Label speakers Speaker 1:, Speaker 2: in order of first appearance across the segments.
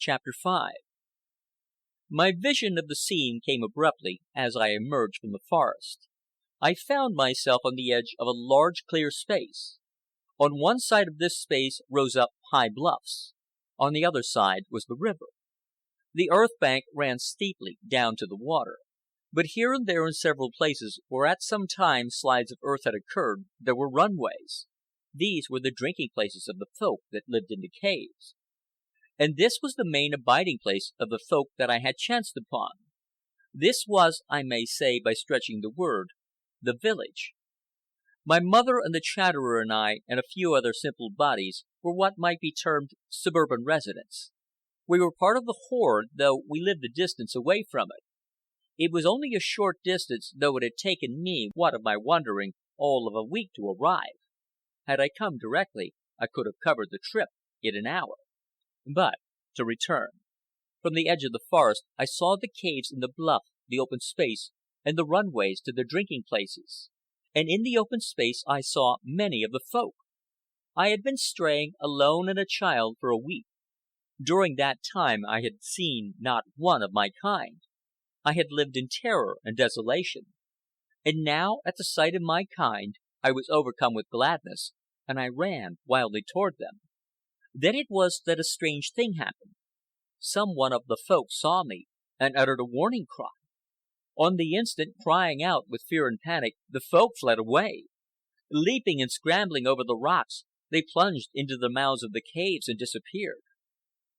Speaker 1: Chapter 5 My vision of the scene came abruptly as I emerged from the forest. I found myself on the edge of a large clear space. On one side of this space rose up high bluffs. On the other side was the river. The earth bank ran steeply down to the water. But here and there in several places where at some time slides of earth had occurred, there were runways. These were the drinking places of the folk that lived in the caves. And this was the main abiding place of the folk that I had chanced upon. This was, I may say by stretching the word, the village. My mother and the Chatterer and I and a few other simple bodies were what might be termed suburban residents. We were part of the horde, though we lived a distance away from it. It was only a short distance, though it had taken me, what of my wandering, all of a week to arrive. Had I come directly, I could have covered the trip in an hour. But to return. From the edge of the forest I saw the caves and the bluff, the open space, and the runways to the drinking places. And in the open space I saw many of the folk. I had been straying, alone and a child, for a week. During that time I had seen not one of my kind. I had lived in terror and desolation. And now, at the sight of my kind, I was overcome with gladness, and I ran wildly toward them. Then it was that a strange thing happened. Some one of the folk saw me and uttered a warning cry. On the instant, crying out with fear and panic, the folk fled away. Leaping and scrambling over the rocks, they plunged into the mouths of the caves and disappeared.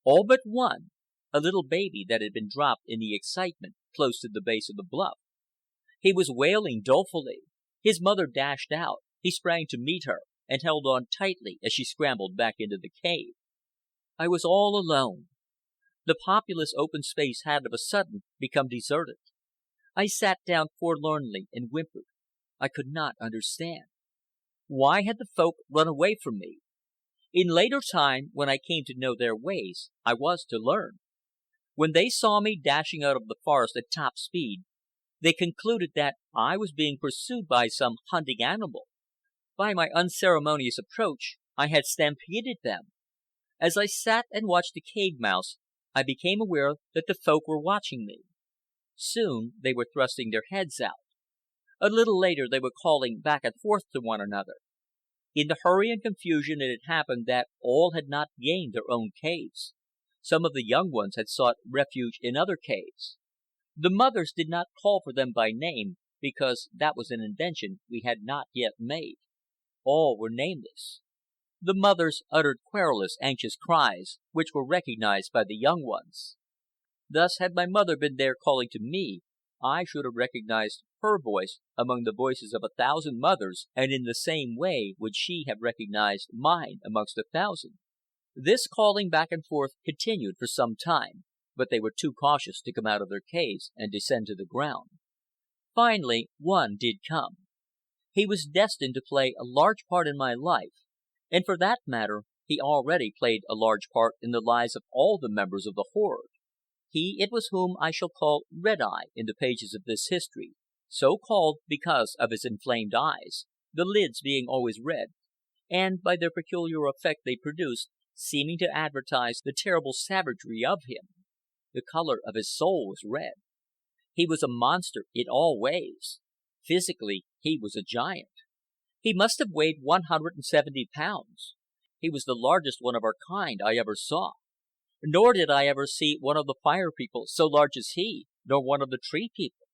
Speaker 1: All but one, a little baby that had been dropped in the excitement close to the base of the bluff. He was wailing dolefully. His mother dashed out. He sprang to meet her and held on tightly as she scrambled back into the cave. I was all alone. The populous open space had of a sudden become deserted. I sat down forlornly and whimpered. I could not understand. Why had the folk run away from me? In later time, when I came to know their ways, I was to learn. When they saw me dashing out of the forest at top speed, they concluded that I was being pursued by some hunting animal. By my unceremonious approach, I had stampeded them. As I sat and watched the cave mouths, I became aware that the folk were watching me. Soon they were thrusting their heads out. A little later they were calling back and forth to one another. In the hurry and confusion it had happened that all had not gained their own caves. Some of the young ones had sought refuge in other caves. The mothers did not call for them by name, because that was an invention we had not yet made. All were nameless. The mothers uttered querulous, anxious cries, which were recognized by the young ones. Thus, had my mother been there calling to me, I should have recognized her voice among the voices of 1,000 mothers, and in the same way would she have recognized mine amongst 1,000. This calling back and forth continued for some time, but they were too cautious to come out of their caves and descend to the ground. Finally, one did come. He was destined to play a large part in my life, and for that matter, he already played a large part in the lives of all the members of the horde. He it was whom I shall call Red Eye in the pages of this history, so called because of his inflamed eyes, the lids being always red, and, by their peculiar effect they produced, seeming to advertise the terrible savagery of him. The color of his soul was red. He was a monster in all ways. Physically, he was a giant. He must have weighed 170 pounds. He was the largest one of our kind I ever saw. Nor did I ever see one of the Fire People so large as he, nor one of the Tree People.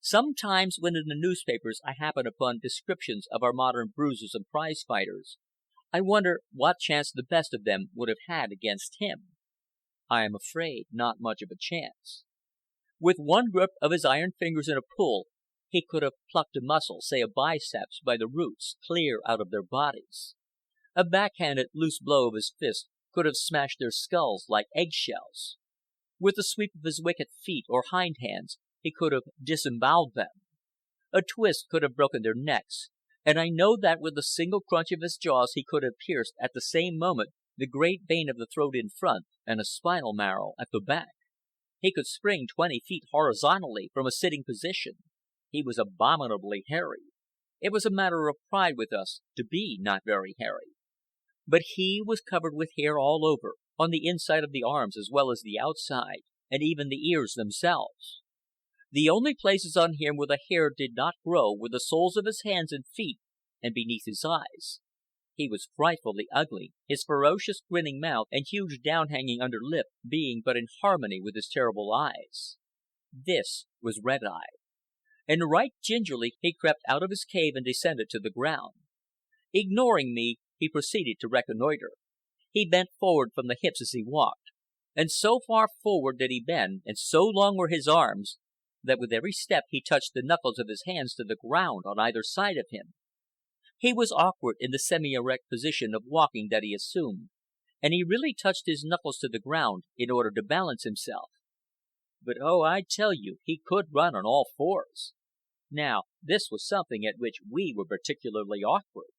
Speaker 1: Sometimes, when in the newspapers I happen upon descriptions of our modern bruisers and prize fighters, I wonder what chance the best of them would have had against him. I am afraid not much of a chance. With one grip of his iron fingers and a pull, he could have plucked a muscle, say a biceps, by the roots, clear out of their bodies. A backhanded, loose blow of his fist could have smashed their skulls like eggshells. With the sweep of his wicked feet or hind hands, he could have disemboweled them. A twist could have broken their necks, and I know that with a single crunch of his jaws he could have pierced at the same moment the great vein of the throat in front and a spinal marrow at the back. He could spring 20 feet horizontally from a sitting position. He was abominably hairy. It was a matter of pride with us to be not very hairy. But he was covered with hair all over, on the inside of the arms as well as the outside, and even the ears themselves. The only places on him where the hair did not grow were the soles of his hands and feet and beneath his eyes. He was frightfully ugly, his ferocious grinning mouth and huge down-hanging under lip being but in harmony with his terrible eyes. This was Red Eye, and right gingerly he crept out of his cave and descended to the ground. Ignoring me, he proceeded to reconnoiter. He bent forward from the hips as he walked, and so far forward did he bend, and so long were his arms, that with every step he touched the knuckles of his hands to the ground on either side of him. He was awkward in the semi-erect position of walking that he assumed, and he really touched his knuckles to the ground in order to balance himself. But oh, I tell you, he could run on all fours. Now, this was something at which we were particularly awkward.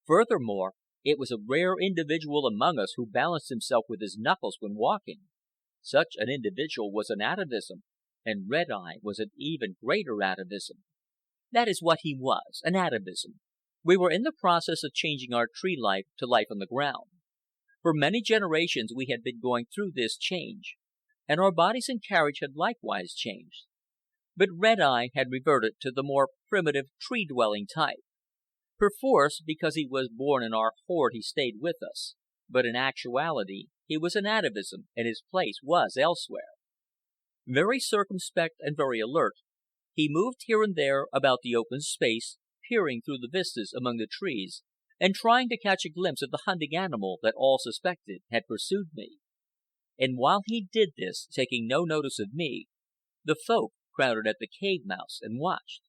Speaker 1: Furthermore, it was a rare individual among us who balanced himself with his knuckles when walking. Such an individual was an atavism, and Red Eye was an even greater atavism. That is what he was, an atavism. We were in the process of changing our tree life to life on the ground. For many generations we had been going through this change, and our bodies and carriage had likewise changed. But Red Eye had reverted to the more primitive tree-dwelling type. Perforce, because he was born in our horde he stayed with us, but in actuality he was an atavism, and his place was elsewhere. Very circumspect and very alert, he moved here and there about the open space, peering through the vistas among the trees, and trying to catch a glimpse of the hunting animal that all suspected had pursued me. And while he did this, taking no notice of me, the Folk crowded at the cave mouths and watched.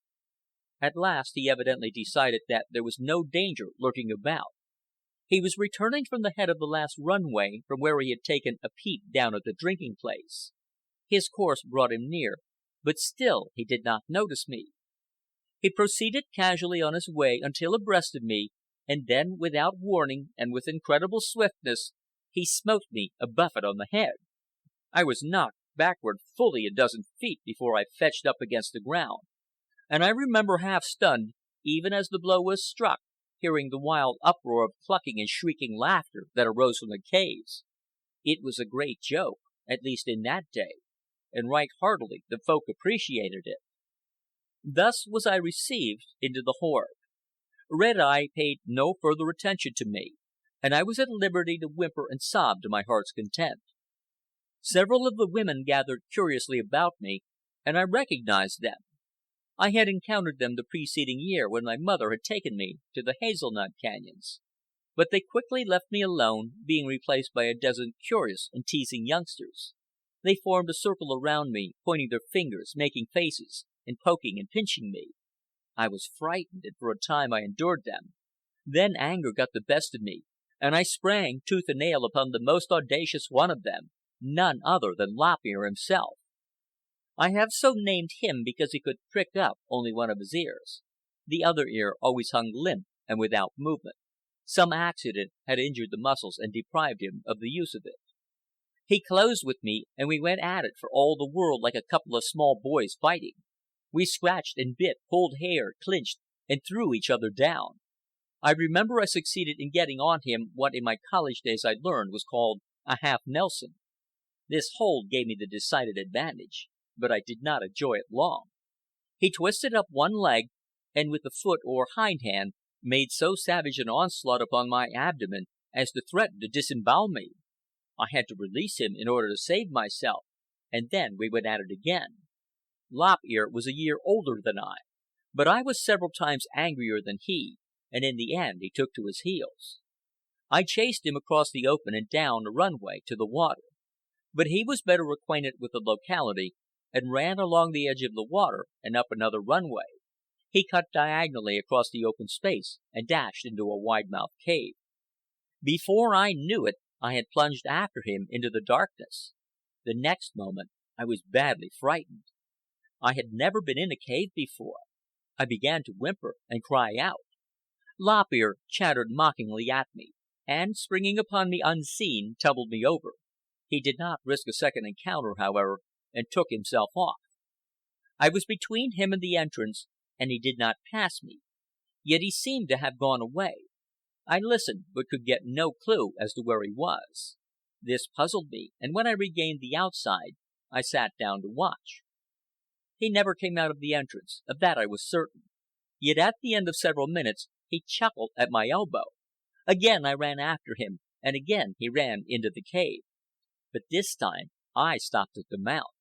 Speaker 1: At last he evidently decided that there was no danger lurking about. He was returning from the head of the last runway, from where he had taken a peep down at the drinking place. His course brought him near, but still he did not notice me. He proceeded casually on his way until abreast of me, and then, without warning and with incredible swiftness, he smote me a buffet on the head. I was knocked backward fully a dozen feet before I fetched up against the ground, and I remember, half stunned, even as the blow was struck, hearing the wild uproar of clucking and shrieking laughter that arose from the caves. It was a great joke, at least in that day, and right heartily the Folk appreciated it. Thus was I received into the horde. Red Eye paid no further attention to me, and I was at liberty to whimper and sob to my heart's content. Several of the women gathered curiously about me, and I recognized them. I had encountered them the preceding year when my mother had taken me to the hazelnut canyons. But they quickly left me alone, being replaced by a dozen curious and teasing youngsters. They formed a circle around me, pointing their fingers, making faces, and poking and pinching me. I was frightened, and for a time I endured them. Then anger got the best of me, and I sprang tooth and nail upon the most audacious one of them, none other than Lop Ear himself. I have so named him because he could prick up only one of his ears. The other ear always hung limp and without movement. Some accident had injured the muscles and deprived him of the use of it. He closed with me, and we went at it for all the world like a couple of small boys fighting. We scratched and bit, pulled hair, clinched, and threw each other down. I remember I succeeded in getting on him what in my college days I learned was called a half Nelson. This hold gave me the decided advantage, but I did not enjoy it long. He twisted up one leg, and with the foot or hind hand made so savage an onslaught upon my abdomen as to threaten to disembowel me. I had to release him in order to save myself, and then we went at it again. Lop Ear was a year older than I, but I was several times angrier than he, and in the end he took to his heels. I chased him across the open and down a runway to the water, but he was better acquainted with the locality, and ran along the edge of the water and up another runway. He cut diagonally across the open space and dashed into a wide-mouthed cave. Before I knew it, I had plunged after him into the darkness. The next moment I was badly frightened. I had never been in a cave before. I began to whimper and cry out. Lop Ear chattered mockingly at me, and, springing upon me unseen, tumbled me over. He did not risk a second encounter, however, and took himself off. I was between him and the entrance, and he did not pass me. Yet he seemed to have gone away. I listened, but could get no clue as to where he was. This puzzled me, and when I regained the outside, I sat down to watch. He never came out of the entrance, of that I was certain. Yet at the end of several minutes he chuckled at my elbow. Again I ran after him, and again he ran into the cave. But this time I stopped at the mouth.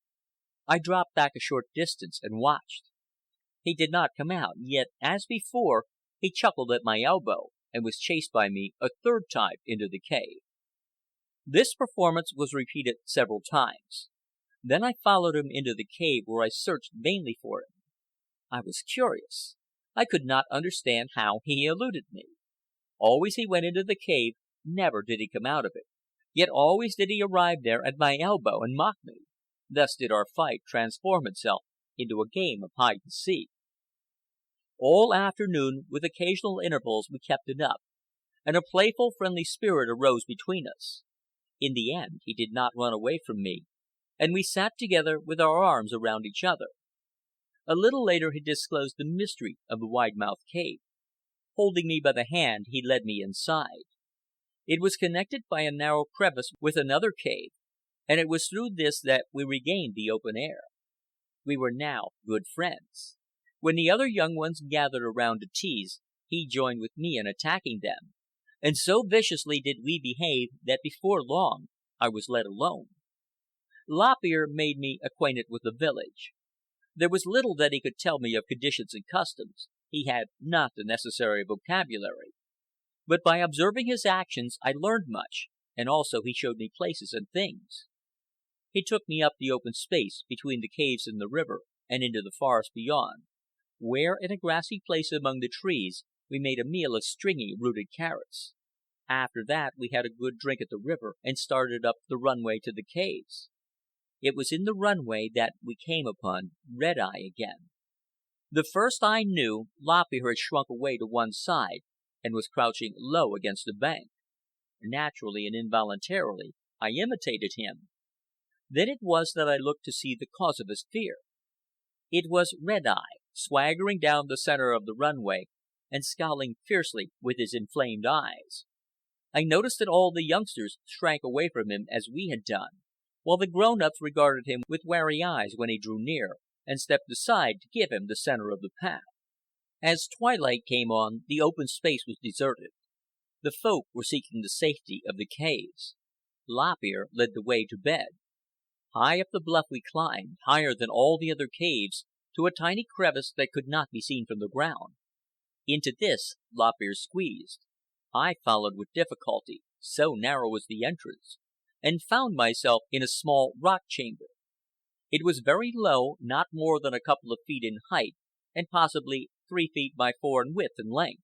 Speaker 1: I dropped back a short distance and watched. He did not come out, yet, as before, he chuckled at my elbow, and was chased by me a third time into the cave. This performance was repeated several times. Then I followed him into the cave, where I searched vainly for him. I was curious. I could not understand how he eluded me. Always he went into the cave, never did he come out of it. Yet always did he arrive there at my elbow and mock me. Thus did our fight transform itself into a game of hide and seek. All afternoon, with occasional intervals, we kept it up, and a playful, friendly spirit arose between us. In the end he did not run away from me, and we sat together with our arms around each other. A little later he disclosed the mystery of the wide-mouthed cave. Holding me by the hand, he led me inside. It was connected by a narrow crevice with another cave, and it was through this that we regained the open air. We were now good friends. When the other young ones gathered around to tease, he joined with me in attacking them, and so viciously did we behave that before long I was let alone. Lop Ear made me acquainted with the village. There was little that he could tell me of conditions and customs. He had not the necessary vocabulary. But by observing his actions I learned much, and also he showed me places and things. He took me up the open space between the caves and the river, and into the forest beyond, where, in a grassy place among the trees, we made a meal of stringy, rooted carrots. After that we had a good drink at the river, and started up the runway to the caves. It was in the runway that we came upon Red Eye again. The first I knew, Lop Ear had shrunk away to one side and was crouching low against the bank. Naturally and involuntarily I imitated him. Then it was that I looked to see the cause of his fear. It was Red Eye, swaggering down the center of the runway and scowling fiercely with his inflamed eyes. I noticed that all the youngsters shrank away from him as we had done, while the grown-ups regarded him with wary eyes when he drew near, and stepped aside to give him the center of the path. As twilight came on, the open space was deserted. The Folk were seeking the safety of the caves. Lop Ear led the way to bed. High up the bluff we climbed, higher than all the other caves, to a tiny crevice that could not be seen from the ground. Into this Lop Ear squeezed. I followed with difficulty, so narrow was the entrance, and found myself in a small rock chamber. It was very low, not more than a couple of feet in height, and possibly 3 feet by 4 in width and length.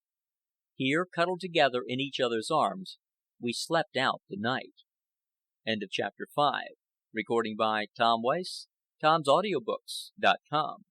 Speaker 1: Here, cuddled together in each other's arms, we slept out the night. End of chapter 5. Recording by Tom Weiss, Tom'sAudiobooks.com.